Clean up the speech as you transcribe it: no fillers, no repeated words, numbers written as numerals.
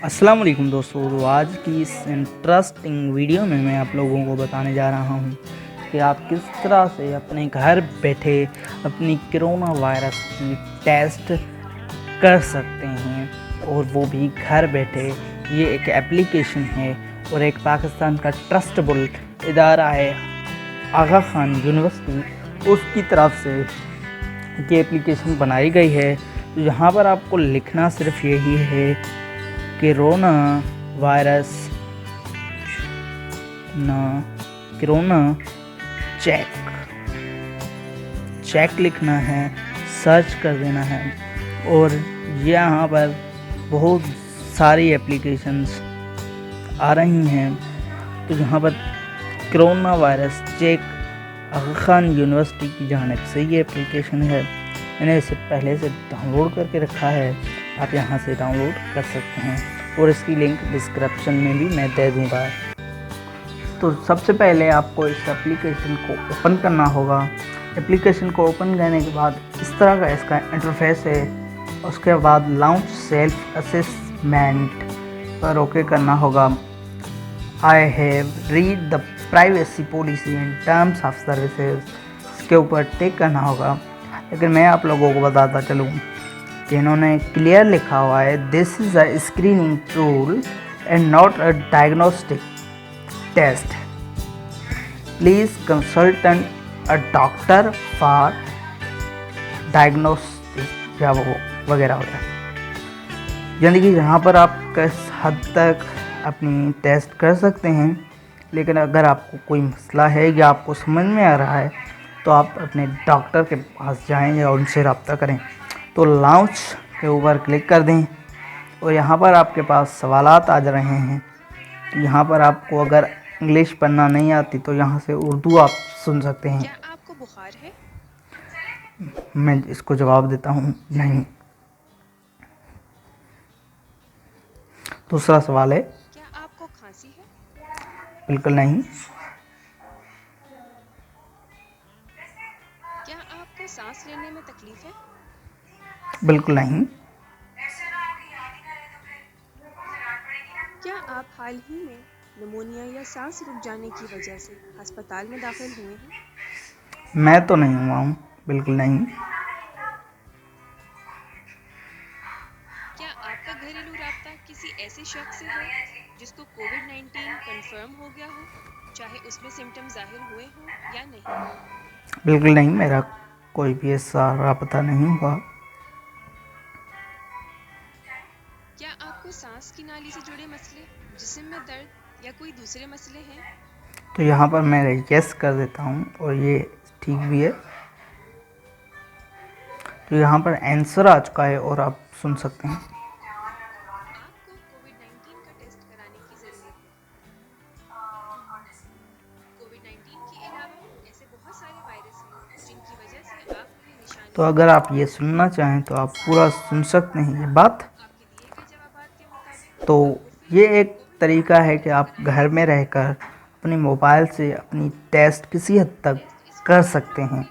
अस्सलाम वालेकुम दोस्तों, तो आज की इस इंटरेस्टिंग वीडियो में मैं आप लोगों को बताने जा रहा हूं कि आप किस तरह से अपने घर बैठे अपनी कोरोना वायरस की टेस्ट कर सकते हैं, और वो भी घर बैठे। ये एक एप्लीकेशन है और एक पाकिस्तान का ट्रस्टेबल इदारा है आगा खान यूनिवर्सिटी, उसकी तरफ से ये एप्लीकेशन बनाई गई है। तो यहाँ पर आपको लिखना सिर्फ यही है, कोरोना वायरस कोरोना चेक लिखना है, सर्च कर देना है, और यहाँ पर बहुत सारी एप्लीकेशंस आ रही हैं। तो यहाँ पर कोरोना वायरस चेक आगा खान यूनिवर्सिटी की जानिब से ये एप्लीकेशन है। मैंने इसे पहले से डाउनलोड करके रखा है, आप यहाँ से डाउनलोड कर सकते हैं, और इसकी लिंक डिस्क्रिप्शन में भी मैं दे दूँगा। तो सबसे पहले आपको इस एप्लीकेशन को ओपन करना होगा। एप्लीकेशन को ओपन करने के बाद इस तरह का इसका इंटरफेस है। उसके बाद लॉन्च सेल्फ असेसमेंट पर ओके करना होगा। I have read the privacy policy and terms of services, इसके ऊपर टिक करना होगा। लेकिन मैं आप लोगों को बताता चलूँ कि इन्होंने क्लियर लिखा हुआ है, this is a screening tool and not a diagnostic test, please consult a doctor for diagnostic या वो वगैरह वगैरह। यानी कि यहाँ पर आप किस हद तक अपनी टेस्ट कर सकते हैं, लेकिन अगर आपको कोई मसला है या आपको समझ में आ रहा है तो आप अपने डॉक्टर के पास जाएं या उनसे रब्ता करें। तो लॉन्च के ऊपर क्लिक कर दें, और यहाँ पर आपके पास सवालात आ रहे हैं। यहाँ पर आपको अगर इंग्लिश पढ़ना नहीं आती तो यहाँ से उर्दू आप सुन सकते हैं। क्या आपको बुखार है? मैं इसको जवाब देता हूँ, नहीं। दूसरा सवाल है, क्या आपको खांसी है? बिल्कुल नहीं। क्या आपको सांस लेने में तकलीफ है? बिल्कुल नहीं। क्या आप हाल ही में निमोनिया या सांस रुक जाने की वजह से अस्पताल में दाखिल हुए हैं? मैं तो नहीं हुआ हूँ, बिल्कुल नहीं। क्या आपका घरेलू राब्ता किसी ऐसे शख्स से है जिसको कोविड-19 कंफर्म हो गया हो, चाहे उसमें सिम्टम्स जाहिर हुए हों या नहीं? बिल्कुल नहीं, मेरा कोई भी ऐसा राब्ता नहीं हुआ। क्या आपको सांस की नाली से जुड़े मसले, जिस्म में दर्द या कोई दूसरे मसले हैं? तो यहाँ पर मैं यस कर देता हूँ, और ये ठीक भी है। तो यहाँ पर आंसर आ चुका है और आप सुन सकते हैं। आपको कोविड-19 का टेस्ट कराने की ज़रूरत है। कोविड-19 के अलावा ऐसे बहुत सारे वायरस हैं जिनकी वजह से आपको ये निशानी। तो अगर आप ये सुनना चाहें तो आप पूरा सुन सकते हैं ये बात। आपके दिए गए जवाबात के मुताबिक तो आपको फिर ये एक तरीका है कि आप घर में रहकर अपने मोबाइल से अपनी टेस्ट किसी हद तक कर सकते हैं।